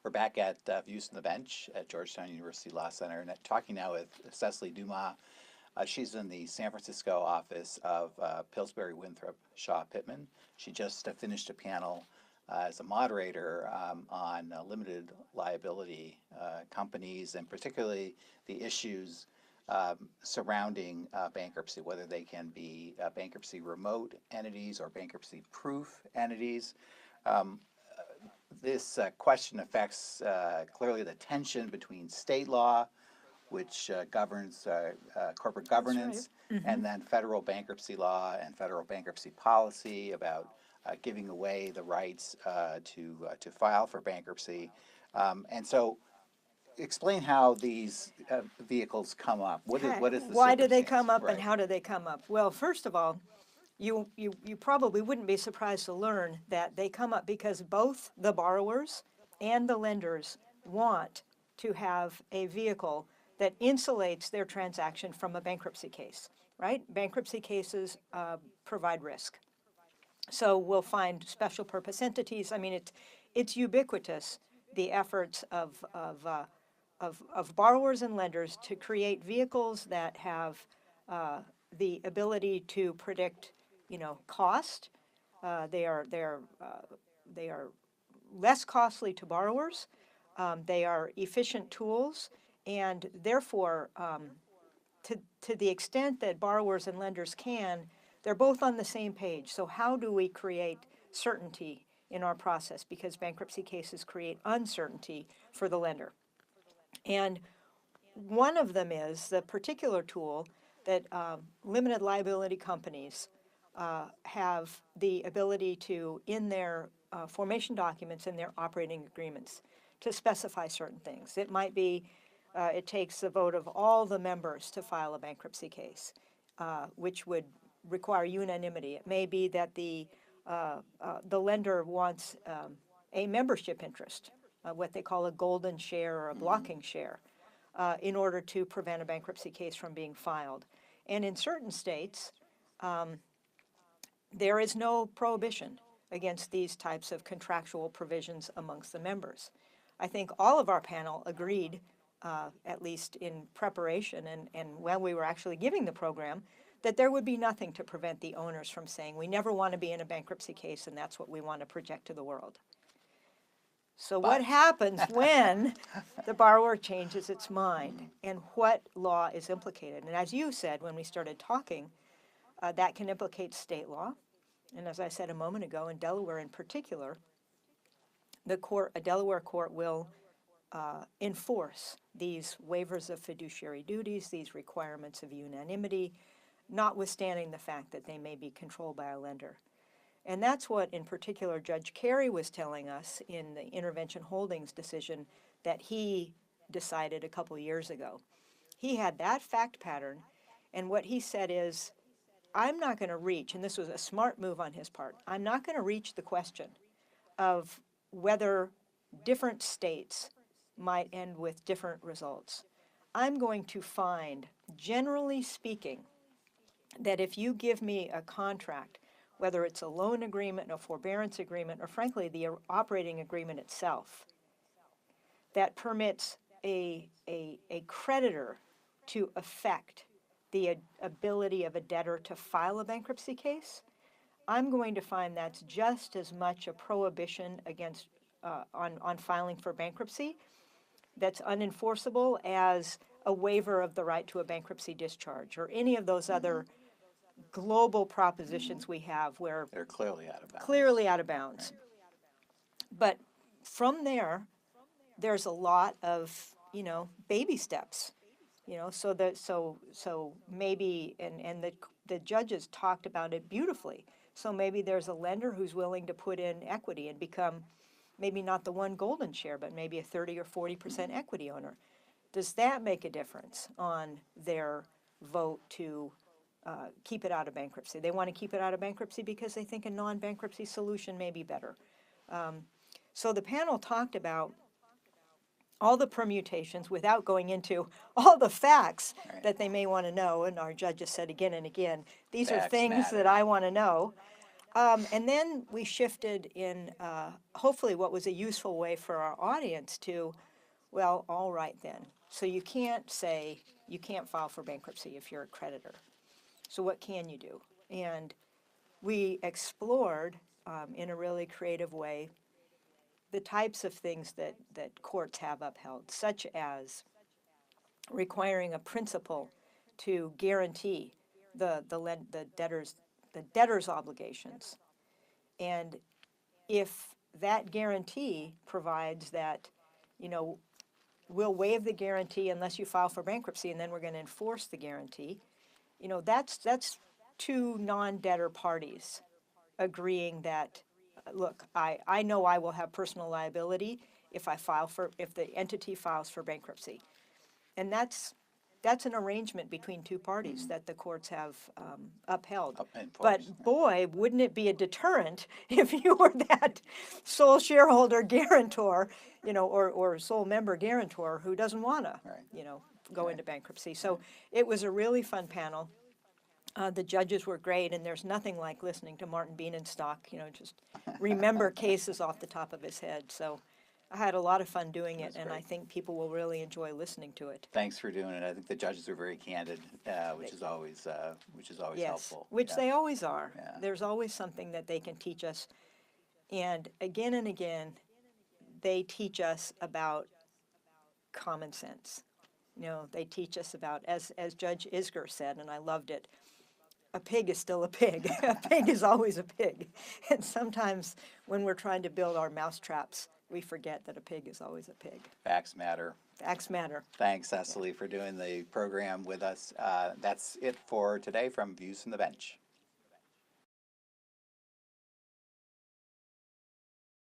We're back at Views from the Bench at Georgetown University Law Center, and talking now with Cecily Dumas. She's in the San Francisco office of Pillsbury, Winthrop, Shaw, Pittman. She just finished a panel as a moderator on limited liability companies, and particularly the issues surrounding bankruptcy, whether they can be bankruptcy remote entities or bankruptcy proof entities. This question affects clearly the tension between state law, which governs corporate governance, and then federal bankruptcy law and federal bankruptcy policy about giving away the rights to file for bankruptcy. And so explain how these vehicles come up. What is the Why do they circumstance? come up, Right. and how do they come up? Well, first of all, you probably wouldn't be surprised to learn that they come up because both the borrowers and the lenders want to have a vehicle that insulates their transaction from a bankruptcy case, right? Bankruptcy cases provide risk. So we'll find special purpose entities. I mean, it's ubiquitous, the efforts of borrowers and lenders to create vehicles that have the ability to predict, cost. They are less costly to borrowers. They are efficient tools, and therefore, to the extent that borrowers and lenders can, they're both on the same page. So how do we create certainty in our process? Because bankruptcy cases create uncertainty for the lender. And one of them is the particular tool that limited liability companies have the ability to, in their formation documents, in their operating agreements, to specify certain things. It might be, it takes the vote of all the members to file a bankruptcy case, which would require unanimity. It may be that the lender wants a membership interest, what they call a golden share or a blocking share, in order to prevent a bankruptcy case from being filed. And in certain states, there is no prohibition against these types of contractual provisions amongst the members. I think all of our panel agreed, at least in preparation and when we were actually giving the program, that there would be nothing to prevent the owners from saying, we never want to be in a bankruptcy case, and that's what we want to project to the world. So what happens when the borrower changes its mind, and what law is implicated? And as you said when we started talking, that can implicate state law. And as I said a moment ago, in Delaware in particular, a Delaware court will enforce these waivers of fiduciary duties, these requirements of unanimity, notwithstanding the fact that they may be controlled by a lender. And that's what, in particular, Judge Carey was telling us in the intervention holdings decision that he decided a couple years ago. He had that fact pattern, and what he said is, I'm not going to reach, and this was a smart move on his part, I'm not going to reach the question of whether different states might end with different results. I'm going to find, generally speaking, that if you give me a contract, whether it's a loan agreement, a forbearance agreement, or frankly the operating agreement itself, that permits a creditor to affect the ability of a debtor to file a bankruptcy case, I'm going to find that's just as much a prohibition against on filing for bankruptcy that's unenforceable as a waiver of the right to a bankruptcy discharge or any of those other global propositions we have where They're clearly out of bounds. Clearly out of bounds. Right. But from there, there's a lot of, baby steps. So maybe, and the judges talked about it beautifully. So maybe there's a lender who's willing to put in equity and become maybe not the one golden share, but maybe a 30 or 40% equity owner. Does that make a difference on their vote to keep it out of bankruptcy? They want to keep it out of bankruptcy because they think a non-bankruptcy solution may be better. So the panel talked about all the permutations without going into all the facts that they may want to know, and our judges said again and again, these are things that I want to know. And then we shifted in hopefully what was a useful way for our audience to, well, all right then. So you can't say you can't file for bankruptcy if you're a creditor. So what can you do? And we explored in a really creative way the types of things that courts have upheld, such as requiring a principal to guarantee the debtor's obligations. And if that guarantee provides that, you know, we'll waive the guarantee unless you file for bankruptcy, and then we're going to enforce the guarantee, you know, that's two non-debtor parties agreeing that, look, I know I will have personal liability if if the entity files for bankruptcy. And that's an arrangement between two parties that the courts have upheld. But Enforced. boy, wouldn't it be a deterrent if you were that sole shareholder guarantor, you know, or sole member guarantor who doesn't want to, Right. you know, go Right. into bankruptcy. So it was a really fun panel. The judges were great, and there's nothing like listening to Martin Bienenstock, you know, just remember cases off the top of his head. So I had a lot of fun doing it, That's and great. I think people will really enjoy listening to it. Thanks for doing it. I think the judges are very candid, which is always Yes, helpful. which Yeah. they always are. Yeah. There's always something that they can teach us. And again, they teach us about common sense. You know, they teach us about, as Judge Isger said, and I loved it, a pig is still a pig. A pig is always a pig. And sometimes when we're trying to build our mousetraps, we forget that a pig is always a pig. Facts matter. Facts matter. Thanks, Cecily, for doing the program with us. That's it for today from Views from the Bench.